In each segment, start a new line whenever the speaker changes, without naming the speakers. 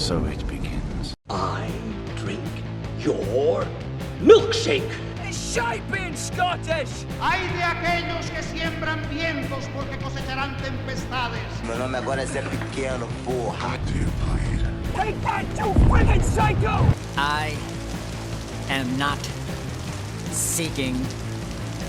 So it begins.
I drink your milkshake.
Shaping Scottish!
Hay de aquellos que siembran vientos porque cosecharán tempestades.
Meu nome agora é Zé Pequeno, porra.
Do you bleed?
Take that, you friggin' psycho!
I am not seeking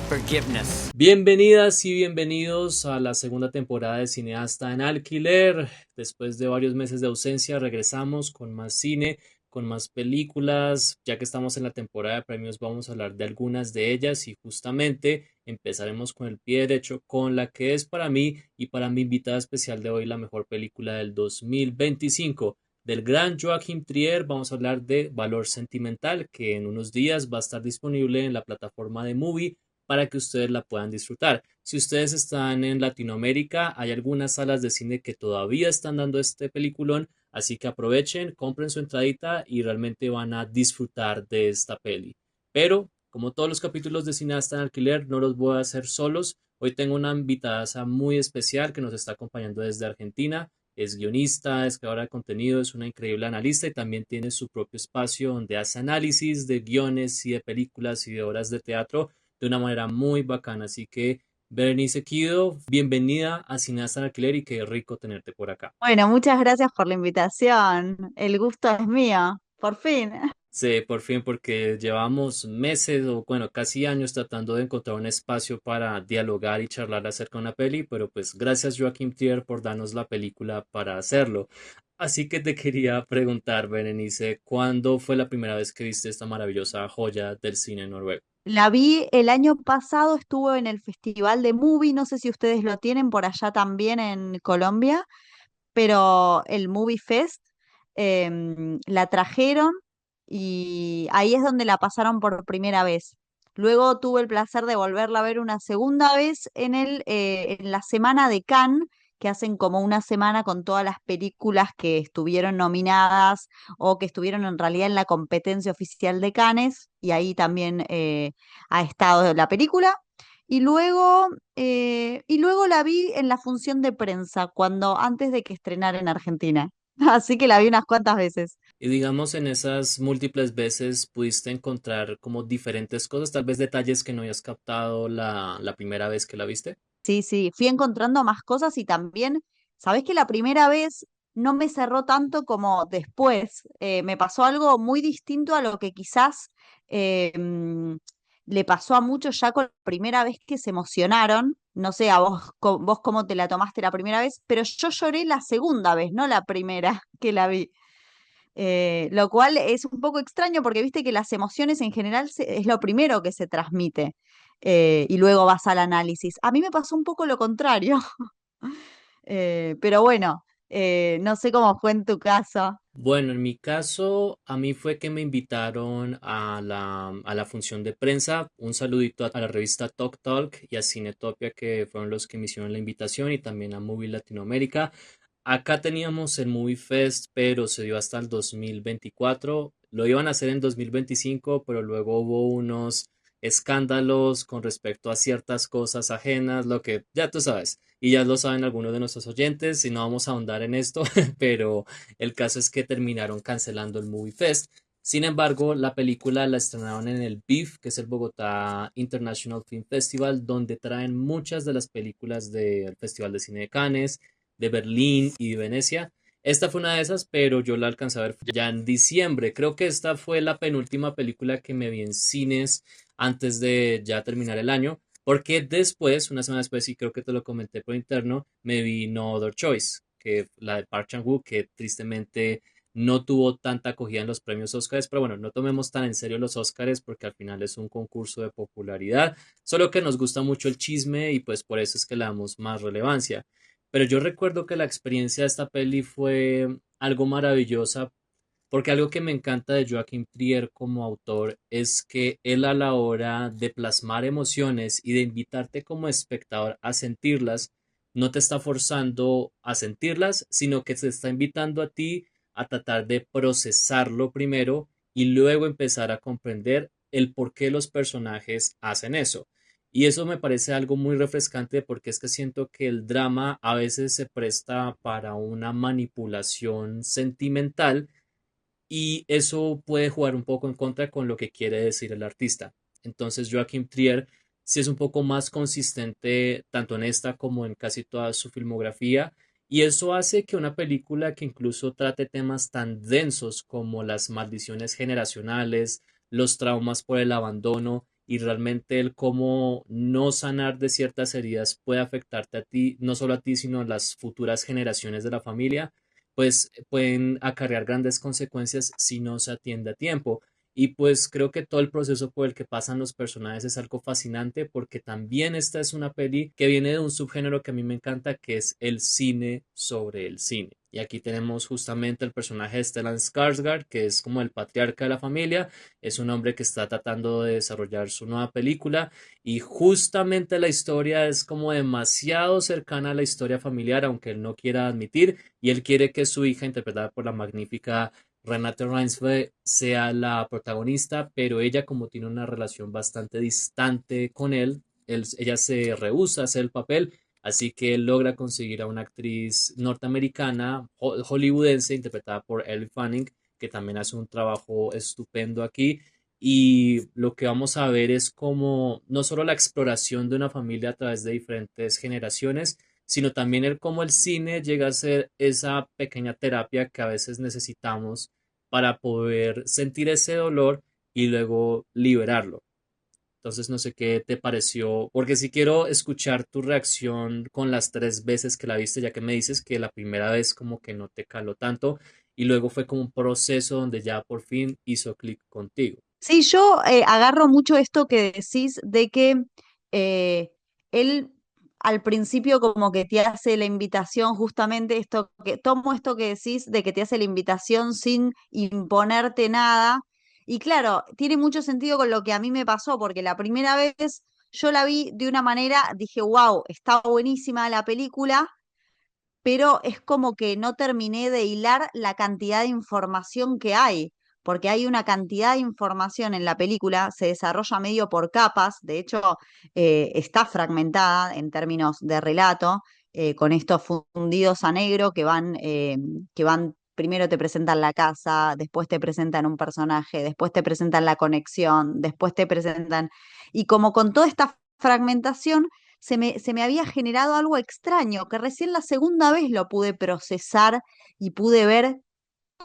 forgiveness.
Bienvenidas y bienvenidos a la segunda temporada de Cineasta en Alquiler. Después de varios meses de ausencia, regresamos con más cine, con más películas. Ya que estamos en la temporada de premios, vamos a hablar de algunas de ellas y justamente empezaremos con el pie derecho con la que es para mí y para mi invitada especial de hoy la mejor película del 2025. Del gran Joachim Trier vamos a hablar de Valor Sentimental, que en unos días va a estar disponible en la plataforma de Movie para que ustedes la puedan disfrutar. Si ustedes están en Latinoamérica, hay algunas salas de cine que todavía están dando este peliculón, así que aprovechen, compren su entradita y realmente van a disfrutar de esta peli. Pero, como todos los capítulos de Cineasta en Alquiler, no los voy a hacer solos. Hoy tengo una invitada muy especial que nos está acompañando desde Argentina. Es guionista, es creadora de contenido, es una increíble analista y también tiene su propio espacio donde hace análisis de guiones y de películas y de obras de teatro de una manera muy bacana. Así que, Berenice Quido, bienvenida a Cineasta en Alquiler y qué rico tenerte por acá.
Bueno, muchas gracias por la invitación. El gusto es mío, por fin.
Sí, por fin, porque llevamos meses o bueno, casi años tratando de encontrar un espacio para dialogar y charlar acerca de una peli, pero pues gracias Joachim Trier por darnos la película para hacerlo. Así que te quería preguntar, Berenice, ¿cuándo fue la primera vez que viste esta maravillosa joya del cine noruego?
La vi el año pasado, estuvo en el Festival de Movie, no sé si ustedes lo tienen por allá también en Colombia, pero el Movie Fest la trajeron y ahí es donde la pasaron por primera vez. Luego tuve el placer de volverla a ver una segunda vez en la semana de Cannes, que hacen como una semana con todas las películas que estuvieron nominadas o que estuvieron en realidad en la competencia oficial de Cannes, y ahí también ha estado la película. Y luego la vi en la función de prensa, antes de que estrenara en Argentina. Así que la vi unas cuantas veces.
Y digamos, en esas múltiples veces pudiste encontrar como diferentes cosas, tal vez detalles que no habías captado la primera vez que la viste.
Sí, sí, fui encontrando más cosas y también, sabés que la primera vez no me cerró tanto como después. Me pasó algo muy distinto a lo que quizás eh, mm, le pasó a muchos ya con la primera vez que se emocionaron. No sé a vos cómo te la tomaste la primera vez, pero yo lloré la segunda vez, no la primera que la vi. Lo cual es un poco extraño porque viste que las emociones en general es lo primero que se transmite, y luego vas al análisis. A mí me pasó un poco lo contrario, pero bueno, no sé cómo fue en tu caso.
Bueno, en mi caso, a mí fue que me invitaron a la función de prensa. Un saludito a la revista Talk Talk y a Cinetopia, que fueron los que me hicieron la invitación, y también a Movie Latinoamérica. Acá teníamos el Movie Fest, pero se dio hasta el 2024. Lo iban a hacer en 2025, pero luego hubo unos escándalos con respecto a ciertas cosas ajenas, lo que ya tú sabes, y ya lo saben algunos de nuestros oyentes, y no vamos a ahondar en esto, pero el caso es que terminaron cancelando el Movie Fest. Sin embargo, la película la estrenaron en el BIF, que es el Bogotá International Film Festival, donde traen muchas de las películas del Festival de Cine de Cannes, de Berlín y de Venecia. Esta fue una de esas, pero yo la alcancé a ver ya en diciembre. Creo que esta fue la penúltima película que me vi en cines antes de ya terminar el año, porque después, una semana después, y creo que te lo comenté por interno, me vi No Other Choice, que la de Park Chan-wook, que tristemente no tuvo tanta acogida en los premios Oscars, pero bueno, no tomemos tan en serio los Oscars porque al final es un concurso de popularidad, solo que nos gusta mucho el chisme y pues por eso es que le damos más relevancia. Pero yo recuerdo que la experiencia de esta peli fue algo maravillosa, porque algo que me encanta de Joachim Trier como autor es que él, a la hora de plasmar emociones y de invitarte como espectador a sentirlas, no te está forzando a sentirlas, sino que te está invitando a ti a tratar de procesarlo primero y luego empezar a comprender el por qué los personajes hacen eso. Y eso me parece algo muy refrescante porque es que siento que el drama a veces se presta para una manipulación sentimental y eso puede jugar un poco en contra con lo que quiere decir el artista. Entonces Joachim Trier sí es un poco más consistente tanto en esta como en casi toda su filmografía y eso hace que una película que incluso trate temas tan densos como las maldiciones generacionales, los traumas por el abandono y realmente el cómo no sanar de ciertas heridas puede afectarte a ti, no solo a ti, sino a las futuras generaciones de la familia, pues pueden acarrear grandes consecuencias si no se atiende a tiempo. Y pues creo que todo el proceso por el que pasan los personajes es algo fascinante porque también esta es una peli que viene de un subgénero que a mí me encanta, que es el cine sobre el cine. Y aquí tenemos justamente el personaje de Stellan Skarsgård, que es como el patriarca de la familia, es un hombre que está tratando de desarrollar su nueva película y justamente la historia es como demasiado cercana a la historia familiar, aunque él no quiera admitir, y él quiere que su hija, interpretada por la magnífica Renate Reinsve, sea la protagonista, pero ella como tiene una relación bastante distante con ella se rehúsa a hacer el papel, así que él logra conseguir a una actriz norteamericana, hollywoodense, interpretada por Elle Fanning, que también hace un trabajo estupendo aquí. Y lo que vamos a ver es como no solo la exploración de una familia a través de diferentes generaciones, sino también el cómo el cine llega a ser esa pequeña terapia que a veces necesitamos para poder sentir ese dolor y luego liberarlo. Entonces no sé qué te pareció, porque si quiero escuchar tu reacción con las 3 veces que la viste, ya que me dices que la primera vez como que no te caló tanto y luego fue como un proceso donde ya por fin hizo clic contigo.
Sí, yo agarro mucho esto que decís de que eh, él al principio como que te hace la invitación, justamente esto que tomo esto que decís de que te hace la invitación sin imponerte nada. Y claro, tiene mucho sentido con lo que a mí me pasó, porque la primera vez yo la vi de una manera, dije, wow, está buenísima la película, pero es como que no terminé de hilar la cantidad de información que hay, porque hay una cantidad de información en la película, se desarrolla medio por capas, de hecho está fragmentada en términos de relato, con estos fundidos a negro que van, primero te presentan la casa, después te presentan un personaje, después te presentan la conexión, después te presentan, y como con toda esta fragmentación, se me había generado algo extraño, que recién la segunda vez lo pude procesar y pude ver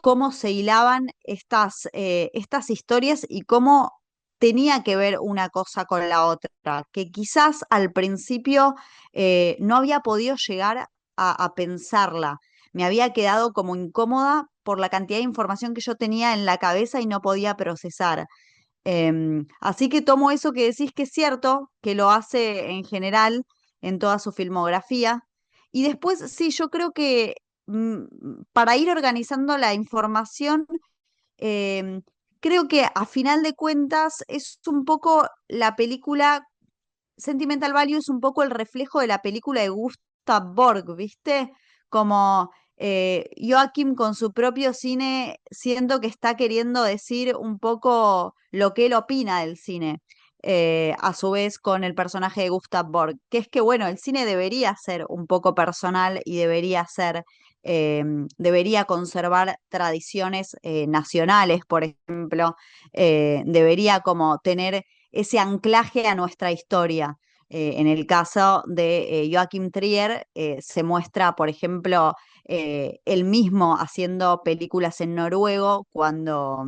cómo se hilaban estas historias y cómo tenía que ver una cosa con la otra, que quizás al principio no había podido llegar a pensarla. Me había quedado como incómoda por la cantidad de información que yo tenía en la cabeza y no podía procesar. Así que tomo eso que decís que es cierto, que lo hace en general en toda su filmografía. Y después, sí, yo creo que para ir organizando la información, em, creo que a final de cuentas es un poco la película, Sentimental Value es un poco el reflejo de la película de Gustav Borg, ¿viste? Como Joachim con su propio cine, siento que está queriendo decir un poco lo que él opina del cine, a su vez con el personaje de Gustav Borg, que es que, bueno, el cine debería ser un poco personal y debería conservar tradiciones nacionales, por ejemplo, debería como tener ese anclaje a nuestra historia. En el caso de Joachim Trier, se muestra, por ejemplo, él mismo haciendo películas en noruego cuando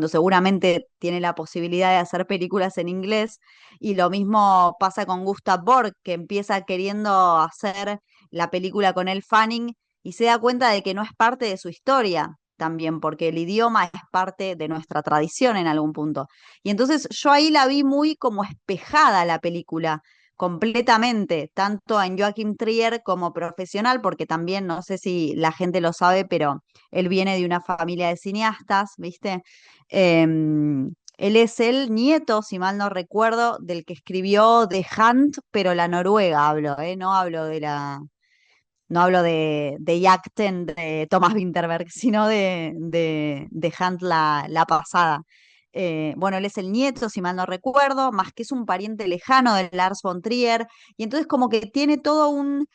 seguramente tiene la posibilidad de hacer películas en inglés. Y lo mismo pasa con Gustav Borg, que empieza queriendo hacer la película con Elle Fanning y se da cuenta de que no es parte de su historia también, porque el idioma es parte de nuestra tradición en algún punto. Y entonces yo ahí la vi muy como espejada la película, completamente, tanto en Joachim Trier como profesional, porque también, no sé si la gente lo sabe, pero él viene de una familia de cineastas, ¿viste? Él es el nieto, si mal no recuerdo, del que escribió The Hunt, pero la noruega hablo, ¿eh? No hablo de Yakten de Thomas Winterberg, sino de Hunt la pasada. bueno, él es el nieto, si mal no recuerdo, más que es un pariente lejano de Lars von Trier, y entonces como que tiene todo un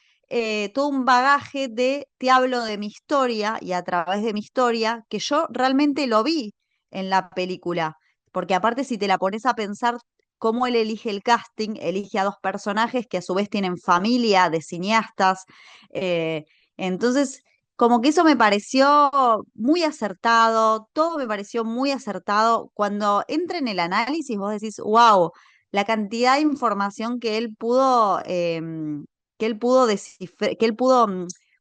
bagaje de te hablo de mi historia y a través de mi historia, que yo realmente lo vi en la película, porque aparte si te la pones a pensar cómo él elige el casting, elige a dos personajes que a su vez tienen familia de cineastas, eh, entonces como que eso me pareció muy acertado, todo me pareció muy acertado. Cuando entra en el análisis, vos decís, wow, la cantidad de información que él pudo,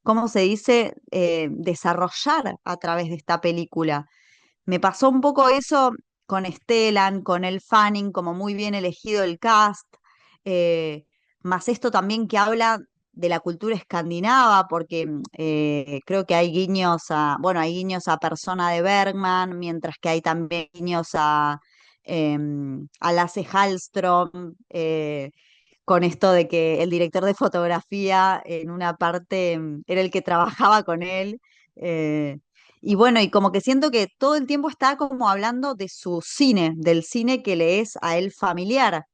¿cómo se dice?, desarrollar a través de esta película. Me pasó un poco eso con Stellan, con el Fanning, como muy bien elegido el cast, eh, más esto también que habla de la cultura escandinava, porque creo que hay guiños bueno, hay guiños a Persona de Bergman, mientras que hay también guiños a Lasse Hallström, con esto de que el director de fotografía en una parte era el que trabajaba con él. eh, y bueno, y como que siento que todo el tiempo está como hablando de su cine, del cine que le es a él familiar.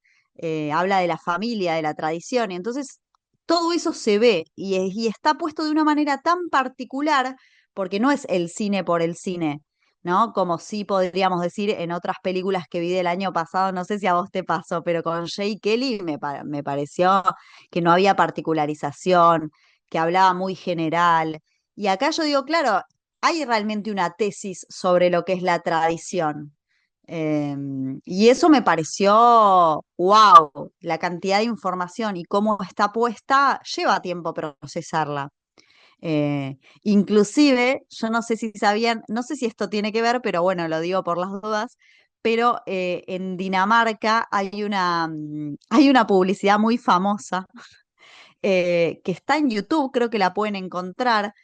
Habla de la familia, de la tradición, y entonces todo eso se ve y está puesto de una manera tan particular, porque no es el cine por el cine, ¿no? Como sí podríamos decir en otras películas que vi del año pasado, no sé si a vos te pasó, pero con Jay Kelly me pareció que no había particularización, que hablaba muy general. Y acá yo digo, claro, hay realmente una tesis sobre lo que es la tradición. Y eso me pareció, wow, la cantidad de información y cómo está puesta, lleva tiempo procesarla. Inclusive, yo no sé si sabían, no sé si esto tiene que ver, pero bueno, lo digo por las dudas, pero en Dinamarca hay una publicidad muy famosa que está en YouTube, creo que la pueden encontrar.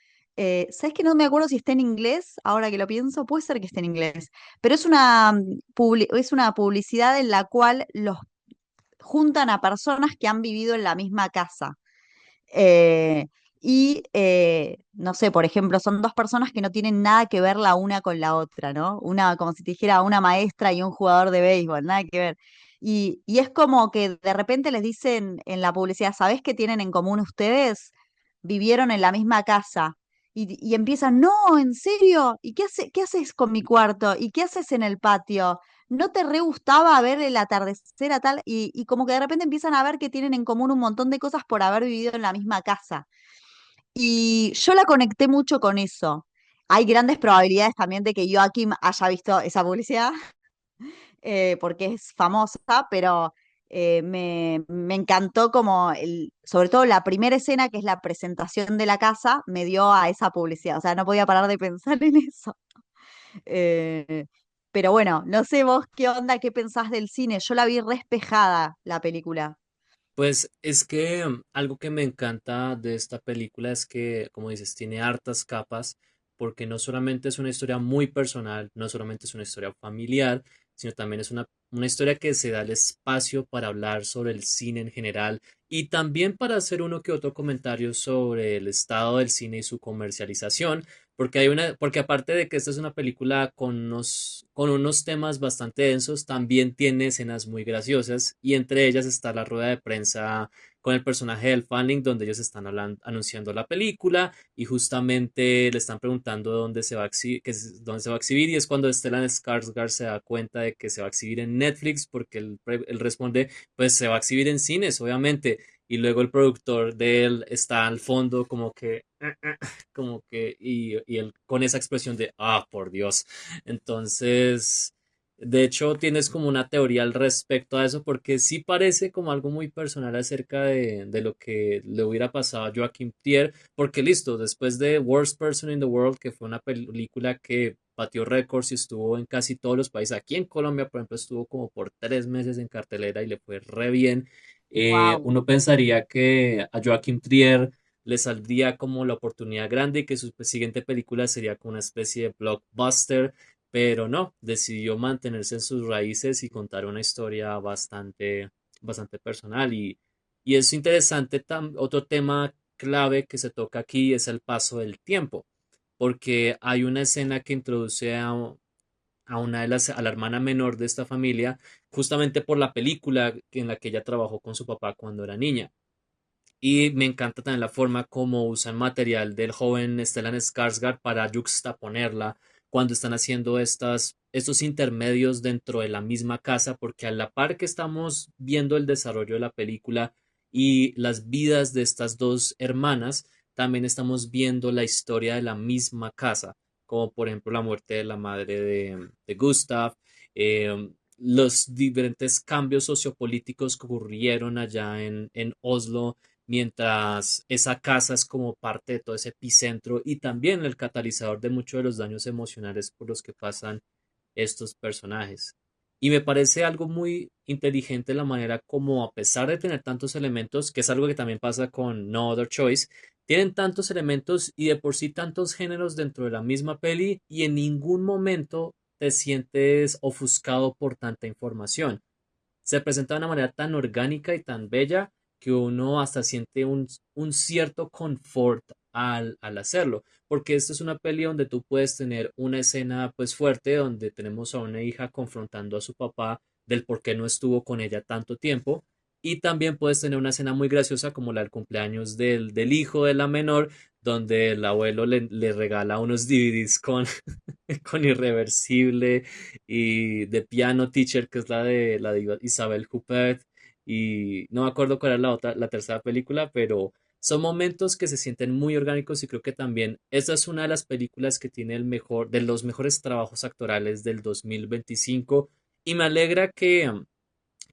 ¿Sabes que no me acuerdo si está en inglés? Ahora que lo pienso, puede ser que esté en inglés, pero es una publicidad en la cual los juntan a personas que han vivido en la misma casa. Eh, no sé, por ejemplo, son dos personas que no tienen nada que ver la una con la otra, ¿no? Una, como si te dijera, una maestra y un jugador de béisbol, nada que ver. Y es como que de repente les dicen en la publicidad, ¿sabés qué tienen en común ustedes? Vivieron en la misma casa. Y empiezan, no, ¿en serio? ¿Y qué haces con mi cuarto? ¿Y qué haces en el patio? ¿No te re gustaba ver el atardecer a tal? Y como que de repente empiezan a ver que tienen en común un montón de cosas por haber vivido en la misma casa. Y yo la conecté mucho con eso. Hay grandes probabilidades también de que Joaquim haya visto esa publicidad, porque es famosa, pero me encantó como, sobre todo la primera escena, que es la presentación de la casa, me dio a esa publicidad. O sea, no podía parar de pensar en eso. Eh, pero bueno, no sé vos qué onda, qué pensás del cine. Yo la vi respejada, la película.
Pues es que algo que me encanta de esta película es que, como dices, tiene hartas capas, porque no solamente es una historia muy personal, no solamente es una historia familiar, sino también es una historia que se da el espacio para hablar sobre el cine en general y también para hacer uno que otro comentario sobre el estado del cine y su comercialización, porque aparte de que esta es una película con unos temas bastante densos, también tiene escenas muy graciosas y entre ellas está la rueda de prensa con el personaje del Fanning donde ellos están anunciando la película y justamente le están preguntando dónde se va a dónde se va a exhibir y es cuando Stellan Skarsgård se da cuenta de que se va a exhibir en Netflix porque él responde pues se va a exhibir en cines obviamente y luego el productor de él está al fondo como que como que, y él con esa expresión de, ah, por Dios. Entonces, de hecho, tienes como una teoría al respecto a eso, porque sí parece como algo muy personal acerca de lo que le hubiera pasado a Joaquin Trier, porque listo, después de Worst Person in the World, que fue una película que batió récords y estuvo en casi todos los países, aquí en Colombia, por ejemplo, estuvo como por 3 meses en cartelera y le fue re bien.
Wow.
Uno pensaría que a Joaquin Trier le saldría como la oportunidad grande y que su siguiente película sería como una especie de blockbuster, pero no, decidió mantenerse en sus raíces y contar una historia bastante personal y es interesante, otro tema clave que se toca aquí es el paso del tiempo, porque hay una escena que introduce a la hermana menor de esta familia, justamente por la película en la que ella trabajó con su papá cuando era niña. Y me encanta también la forma como usan material del joven Stellan Skarsgård para juxtaponerla cuando están haciendo estos intermedios dentro de la misma casa, porque a la par que estamos viendo el desarrollo de la película y las vidas de estas dos hermanas, también estamos viendo la historia de la misma casa, como por ejemplo la muerte de la madre de Gustav, los diferentes cambios sociopolíticos que ocurrieron allá en Oslo mientras esa casa es como parte de todo ese epicentro y también el catalizador de muchos de los daños emocionales por los que pasan estos personajes. Y me parece algo muy inteligente la manera como, a pesar de tener tantos elementos, que es algo que también pasa con No Other Choice, tienen tantos elementos y de por sí tantos géneros dentro de la misma peli y en ningún momento te sientes ofuscado por tanta información. Se presenta de una manera tan orgánica y tan bella que uno hasta siente un cierto confort al hacerlo, porque esta es una peli donde tú puedes tener una escena pues fuerte donde tenemos a una hija confrontando a su papá del por qué no estuvo con ella tanto tiempo y también puedes tener una escena muy graciosa como la del cumpleaños del hijo de la menor donde el abuelo le regala unos DVDs con Irreversible y The Piano Teacher, que es la de Isabel Huppert, y no me acuerdo cuál era la tercera película, pero son momentos que se sienten muy orgánicos y creo que también esta es una de las películas que tiene de los mejores trabajos actorales del 2025 y me alegra que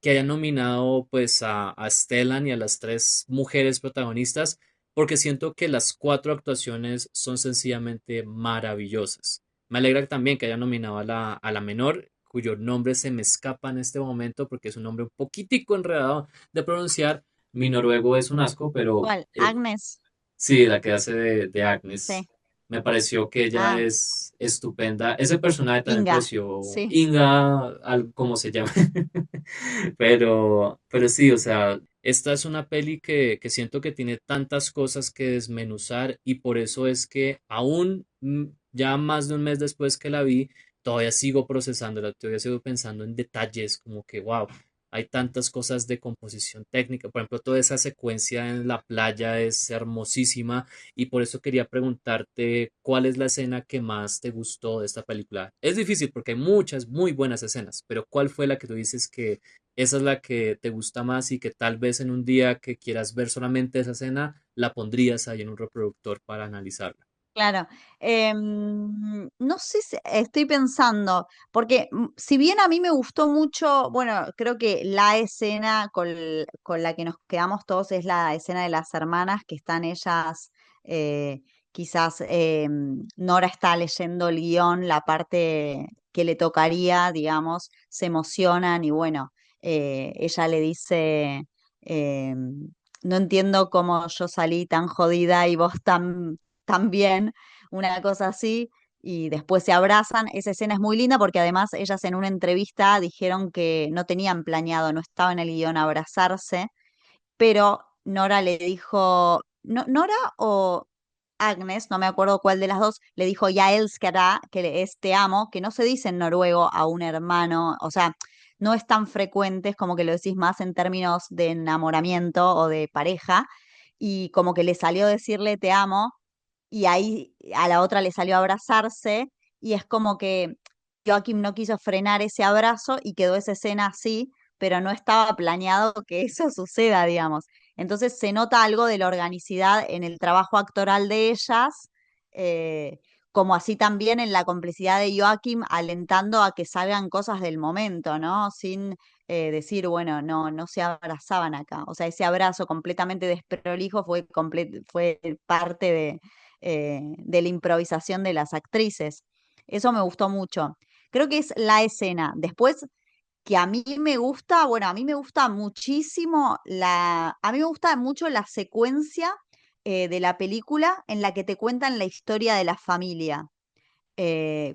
hayan nominado pues a Stellan y a las tres mujeres protagonistas porque siento que las cuatro actuaciones son sencillamente maravillosas. Me alegra también que hayan nominado a la menor, cuyo nombre se me escapa en este momento porque es un nombre un poquitico enredado de pronunciar. Mi noruego es un asco, pero
¿Cuál? Agnes.
sí, la que hace de Agnes.
Sí.
Me pareció que ella
Ah,
es estupenda. Ese personaje también me
Inga.
pareció
Sí.
Inga, como se llama. Pero sí, o sea, esta es una peli que siento que tiene tantas cosas que desmenuzar y por eso es que aún ya más de un mes después que la vi, todavía sigo procesándola, todavía sigo pensando en detalles como que, wow, hay tantas cosas de composición técnica. Por ejemplo, toda esa secuencia en la playa es hermosísima y por eso quería preguntarte cuál es la escena que más te gustó de esta película. Es difícil porque hay muchas muy buenas escenas, pero ¿cuál fue la que tú dices que esa es la que te gusta más y que tal vez en un día que quieras ver solamente esa escena, la pondrías ahí en un reproductor para analizarla?
Claro, no sé si estoy pensando, porque si bien a mí me gustó mucho, bueno, creo que la escena con la que nos quedamos todos es la escena de las hermanas, que están ellas, quizás Nora está leyendo el guión, la parte que le tocaría, digamos, se emocionan y bueno, ella le dice, no entiendo cómo yo salí tan jodida y vos tan también, una cosa así, y después se abrazan. Esa escena es muy linda porque además ellas en una entrevista dijeron que no tenían planeado, no estaba en el guión abrazarse, pero Nora le dijo, Nora o Agnes, no me acuerdo cuál de las dos, le dijo ya älskar, es te amo, que no se dice en noruego a un hermano, o sea, no es tan frecuente, es como que lo decís más en términos de enamoramiento o de pareja, y como que le salió decirle te amo, y ahí a la otra le salió a abrazarse y es como que Joaquim no quiso frenar ese abrazo y quedó esa escena así, pero no estaba planeado que eso suceda, digamos. Entonces se nota algo de la organicidad en el trabajo actoral de ellas, eh, como así también en la complicidad de Joaquim alentando a que salgan cosas del momento, ¿no? Sin decir, bueno, no se abrazaban acá. O sea, ese abrazo completamente desprolijo fue parte de la improvisación de las actrices. Eso me gustó mucho. Creo que es la escena. Después, que a mí me gusta, bueno, a mí me gusta muchísimo a mí me gusta mucho la secuencia de la película en la que te cuentan la historia de la familia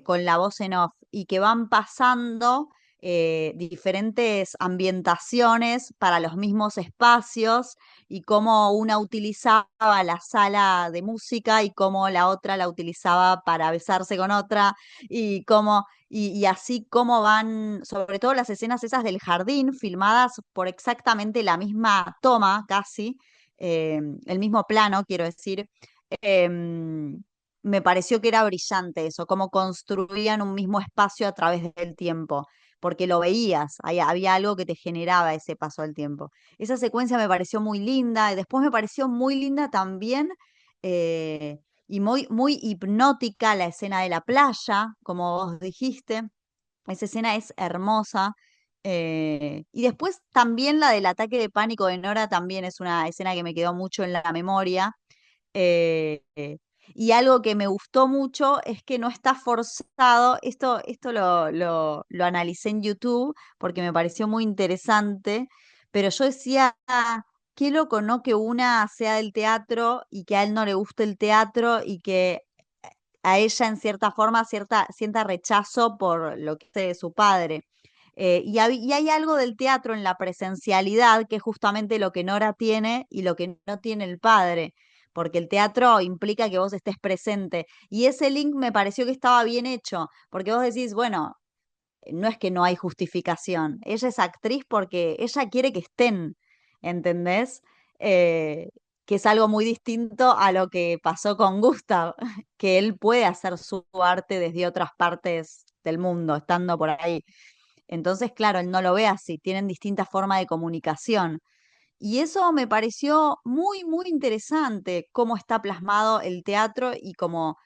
con la voz en off y que van pasando diferentes ambientaciones para los mismos espacios y cómo una utilizaba la sala de música y cómo la otra la utilizaba para besarse con otra y cómo y así cómo van, sobre todo las escenas esas del jardín, filmadas por exactamente la misma toma, casi, el mismo plano, quiero decir. em, Me pareció que era brillante eso, cómo construían un mismo espacio a través del tiempo, porque lo veías, había algo que te generaba ese paso del tiempo. Esa secuencia me pareció muy linda, y después me pareció muy linda también eh, y muy, muy hipnótica la escena de la playa, como vos dijiste. Esa escena es hermosa. Y después también la del ataque de pánico de Nora también es una escena que me quedó mucho en la memoria. Eh, eh, y algo que me gustó mucho es que no está forzado. Esto lo analicé en YouTube porque me pareció muy interesante, pero yo decía, "Ah, qué loco, ¿no? Que una sea del teatro y que a él no le guste el teatro y que a ella en cierta forma sienta rechazo por lo que hace de su padre. Y hay algo del teatro en la presencialidad que es justamente lo que Nora tiene y lo que no tiene el padre, porque el teatro implica que vos estés presente. Y ese link me pareció que estaba bien hecho, porque vos decís, bueno, no es que no hay justificación, ella es actriz porque ella quiere que estén, ¿entendés? Eh, que es algo muy distinto a lo que pasó con Gustav, que él puede hacer su arte desde otras partes del mundo, estando por ahí. Entonces, claro, él no lo ve así, tienen distintas formas de comunicación. Y eso me pareció muy, muy interesante, cómo está plasmado el teatro y cómo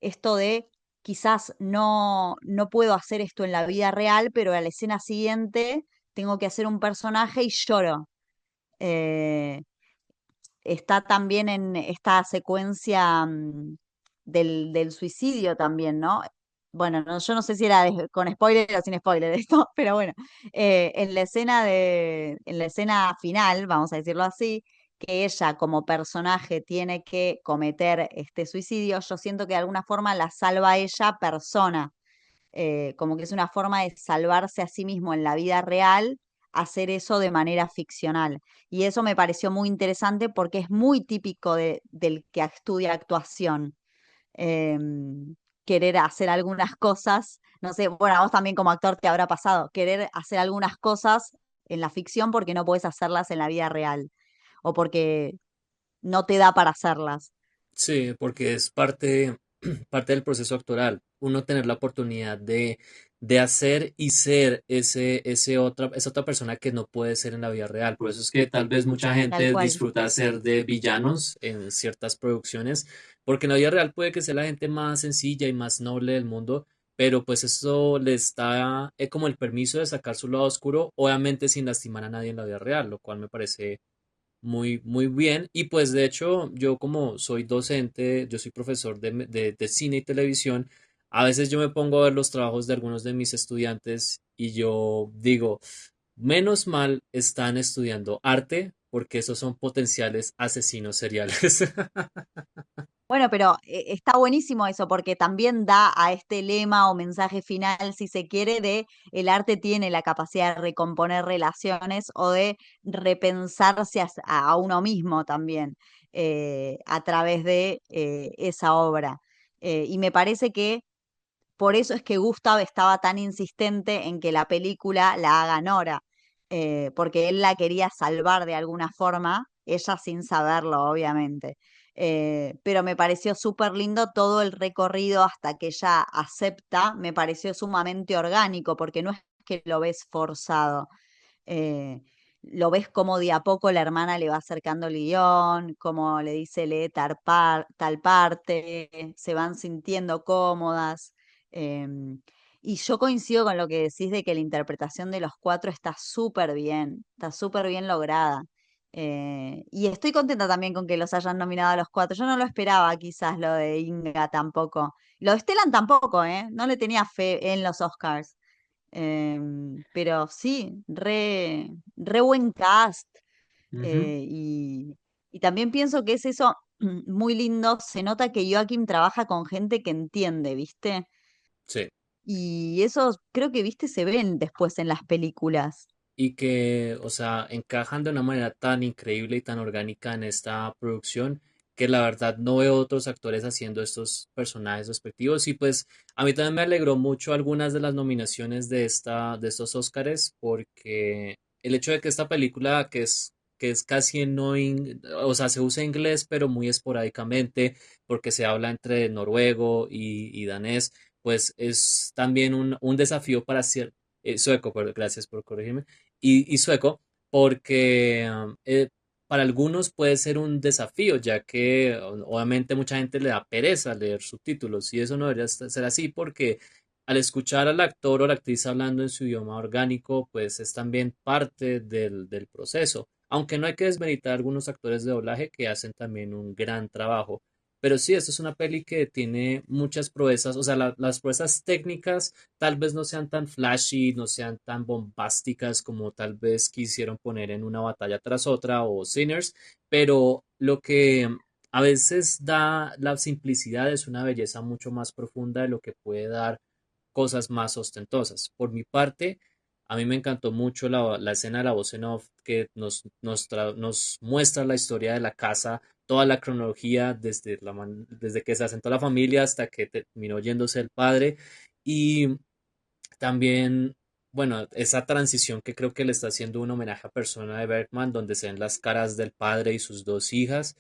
esto de quizás no puedo hacer esto en la vida real, pero a la escena siguiente tengo que hacer un personaje y lloro. Eh, Está también en esta secuencia del suicidio también, ¿no? Bueno, yo no sé si era con spoiler o sin spoiler esto, pero bueno, en la escena final, vamos a decirlo así, que ella como personaje tiene que cometer este suicidio, yo siento que de alguna forma la salva a ella persona, como que es una forma de salvarse a sí mismo en la vida real, hacer eso de manera ficcional. Y eso me pareció muy interesante porque es muy típico del que estudia actuación. Querer hacer algunas cosas, no sé, bueno, a vos también como actor te habrá pasado, querer hacer algunas cosas en la ficción porque no puedes hacerlas en la vida real o porque no te da para hacerlas.
Sí, porque es parte, parte del proceso actoral. Uno tener la oportunidad de hacer y ser esa otra persona que no puede ser en la vida real. Por eso es que tal vez mucha
Tal
gente
cual.
disfruta ser de villanos en ciertas producciones, porque en la vida real puede que sea la gente más sencilla y más noble del mundo, pero pues eso le está como el permiso de sacar su lado oscuro, obviamente sin lastimar a nadie en la vida real, lo cual me parece muy, muy bien. Y pues de hecho, yo como soy docente, yo soy profesor de cine y televisión, a veces yo me pongo a ver los trabajos de algunos de mis estudiantes y yo digo, menos mal están estudiando arte porque esos son potenciales asesinos seriales.
Bueno, pero está buenísimo eso porque también da a este lema o mensaje final, si se quiere, de el arte tiene la capacidad de recomponer relaciones o de repensarse a uno mismo también a través de esa obra. Y me parece que por eso es que Gustav estaba tan insistente en que la película la haga Nora, porque él la quería salvar de alguna forma, ella sin saberlo, obviamente. Pero me pareció súper lindo todo el recorrido hasta que ella acepta, me pareció sumamente orgánico, porque no es que lo ves forzado. eh, lo ves como de a poco la hermana le va acercando el guión, como le dice lee tal parte, se van sintiendo cómodas. em, y yo coincido con lo que decís de que la interpretación de los cuatro está súper bien lograda. Y estoy contenta también con que los hayan nominado a los cuatro. Yo no lo esperaba, quizás, lo de Inga tampoco. Lo de Stellan tampoco, ¿eh? No le tenía fe en los Oscars. Pero sí, re buen cast.
Ujú.
eh, y, y también pienso que es eso muy lindo. Se nota que Joaquim trabaja con gente que entiende, ¿viste?
Sí.
Y eso creo que, viste, se ven después en las películas.
Y que, o sea, encajan de una manera tan increíble y tan orgánica en esta producción que la verdad no veo otros actores haciendo estos personajes respectivos. Y pues a mí también me alegró mucho algunas de las nominaciones de estos Óscares, porque el hecho de que esta película, que es casi no, o sea, se usa inglés, pero muy esporádicamente, porque se habla entre noruego y danés, pues es también un desafío para sueco, gracias por corregirme, y sueco, porque para algunos puede ser un desafío, ya que obviamente mucha gente le da pereza leer subtítulos, y eso no debería ser así, porque al escuchar al actor o la actriz hablando en su idioma orgánico, pues es también parte del proceso. Aunque no hay que desmeritar a algunos actores de doblaje que hacen también un gran trabajo. Pero sí, esta es una peli que tiene muchas proezas, o sea, las proezas técnicas tal vez no sean tan flashy, no sean tan bombásticas como tal vez quisieron poner en Una batalla tras otra o Sinners, pero lo que a veces da la simplicidad es una belleza mucho más profunda de lo que puede dar cosas más ostentosas. Por mi parte, a mí me encantó mucho la escena de la voz en off que nos muestra la historia de la casa, toda la cronología desde que se asentó la familia hasta que terminó yéndose el padre. Y también, bueno, esa transición que creo que le está haciendo un homenaje a Persona de Bergman, donde se ven las caras del padre y sus dos hijas.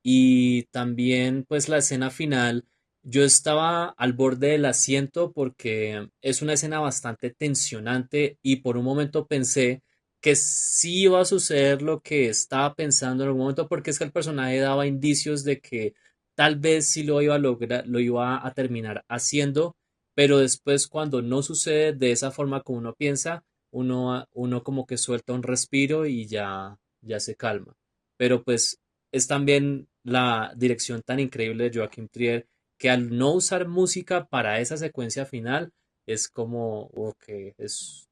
Y también, pues la escena final, yo estaba al borde del asiento porque es una escena bastante tensionante y por un momento pensé que sí iba a suceder lo que estaba pensando en algún momento porque es que el personaje daba indicios de que tal vez sí lo iba a lograr, lo iba a terminar haciendo, pero después cuando no sucede de esa forma como uno piensa, uno como que suelta un respiro y ya se calma. Pero pues es también la dirección tan increíble de Joachim Trier que al no usar música para esa secuencia final es como ok, es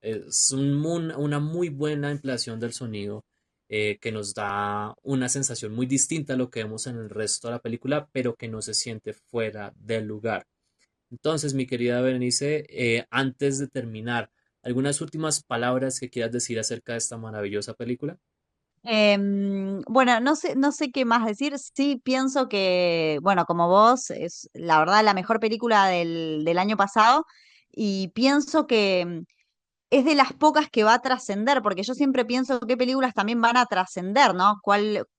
una muy buena ampliación del sonido que nos da una sensación muy distinta a lo que vemos en el resto de la película, pero que no se siente fuera del lugar. Entonces, mi querida Berenice, antes de terminar, ¿algunas últimas palabras que quieras decir acerca de esta maravillosa película?
Bueno, no sé qué más decir. Sí pienso que, bueno, como vos, es la verdad la mejor película del año pasado y pienso que es de las pocas que va a trascender, porque yo siempre pienso qué películas también van a trascender, ¿no?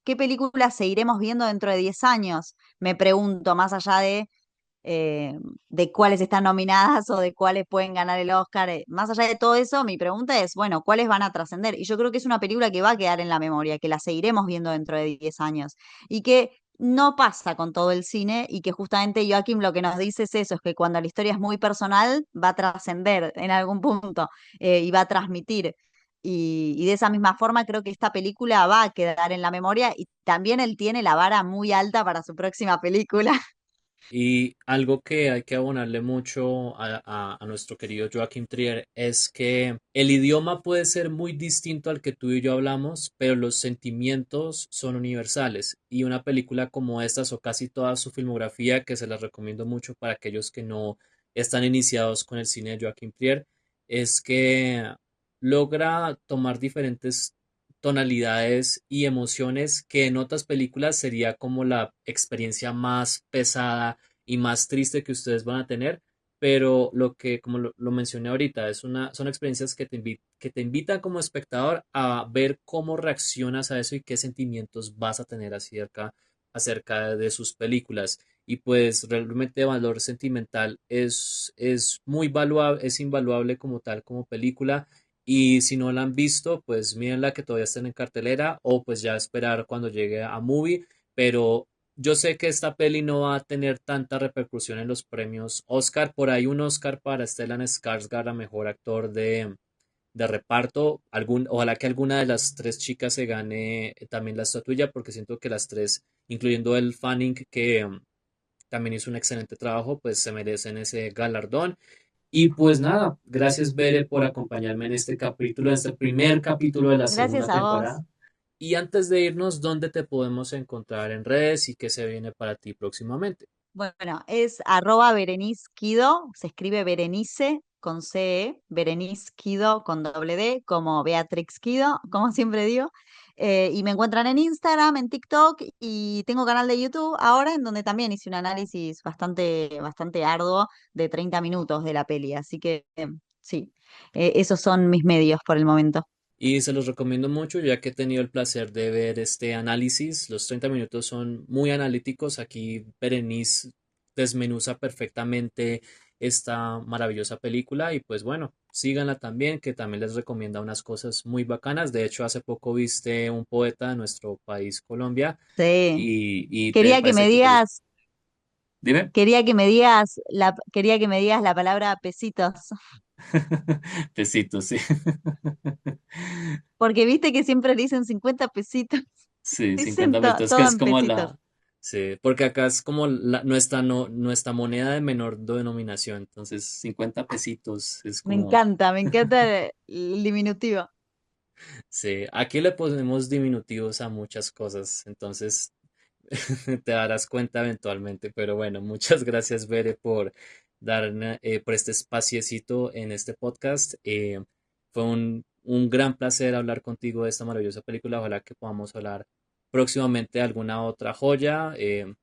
¿Qué películas seguiremos viendo dentro de 10 años? Me pregunto, más allá de cuáles están nominadas o de cuáles pueden ganar el Oscar. Más allá de todo eso, mi pregunta es, bueno, ¿cuáles van a trascender? Y yo creo que es una película que va a quedar en la memoria, que la seguiremos viendo dentro de 10 años y que no pasa con todo el cine y que justamente Joaquim lo que nos dice es eso, es que cuando la historia es muy personal va a trascender en algún punto y va a transmitir. Y de esa misma forma creo que esta película va a quedar en la memoria y también él tiene la vara muy alta para su próxima película.
Y algo que hay que abonarle mucho a nuestro querido Joachim Trier es que el idioma puede ser muy distinto al que tú y yo hablamos, pero los sentimientos son universales. Y una película como estas o casi toda su filmografía, que se las recomiendo mucho para aquellos que no están iniciados con el cine de Joachim Trier, es que logra tomar diferentes tonalidades y emociones que en otras películas sería como la experiencia más pesada y más triste que ustedes van a tener, pero lo que, como lo mencioné ahorita, son experiencias que te invitan como espectador a ver cómo reaccionas a eso y qué sentimientos vas a tener acerca de sus películas. Y pues realmente el valor sentimental es muy valuable, es invaluable como tal, como película. Y si no la han visto, pues mírenla que todavía están en cartelera o pues ya esperar cuando llegue a Movie. Pero yo sé que esta peli no va a tener tanta repercusión en los premios Oscar. Por ahí un Oscar para Stellan Skarsgård a mejor actor de reparto. Ojalá que alguna de las tres chicas se gane también la estatuilla, porque siento que las tres, incluyendo el Fanning, que también hizo un excelente trabajo, pues se merecen ese galardón. Y pues nada, gracias Bere por acompañarme en este capítulo, en este primer capítulo de la
Gracias
segunda
a vos.
temporada. Y antes de irnos, ¿dónde te podemos encontrar en redes y qué se viene para ti próximamente?
Bueno, es arroba Berenice Quido, se escribe Berenice con CE, Berenice Quido con doble D, como Beatrix Quido, como siempre digo. Y me encuentran en Instagram, en TikTok y tengo canal de YouTube ahora en donde también hice un análisis bastante arduo de 30 minutos de la peli. Así que sí, esos son mis medios por el momento.
Y se los recomiendo mucho ya que he tenido el placer de ver este análisis. Los 30 minutos son muy analíticos. Aquí Berenice desmenuza perfectamente esta maravillosa película y pues bueno, síganla también, que también les recomienda unas cosas muy bacanas. De hecho, hace poco viste un poeta de nuestro país, Colombia,
Sí.
y te
Quería que me
parece que te...
digas,
Dime.
quería que me digas la palabra pesitos.
Besitos, sí.
Porque viste que siempre le dicen 50 pesitos.
Sí,
Dicen
50 pesos, que
todo
es
en
como
pesitos.
la... Sí, porque acá es como nuestra, no, nuestra moneda de menor denominación, entonces 50 pesitos es como...
Me encanta el diminutivo.
Sí, aquí le ponemos diminutivos a muchas cosas, entonces te darás cuenta eventualmente, pero bueno, muchas gracias, Bere, por por este espaciecito en este podcast. Fue un gran placer hablar contigo de esta maravillosa película. Ojalá que podamos hablar próximamente de alguna otra joya. El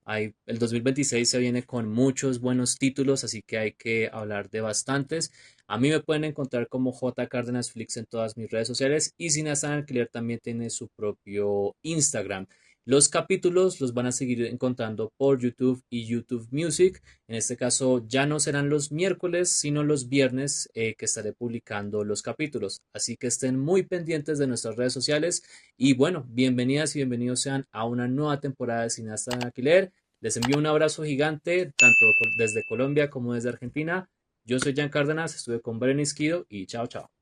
2026 se viene con muchos buenos títulos, así que hay que hablar de bastantes. A mí me pueden encontrar como J. Cárdenas Flix en todas mis redes sociales y Cineasta en Alquiler también tiene su propio Instagram. Los capítulos los van a seguir encontrando por YouTube y YouTube Music. En este caso ya no serán los miércoles, sino los viernes que estaré publicando los capítulos. Así que estén muy pendientes de nuestras redes sociales. Y bueno, bienvenidas y bienvenidos sean a una nueva temporada de Cineasta en Alquiler. Les envío un abrazo gigante, tanto desde Colombia como desde Argentina. Yo soy Jan Cárdenas, estuve con Berenice Quido y chao, chao.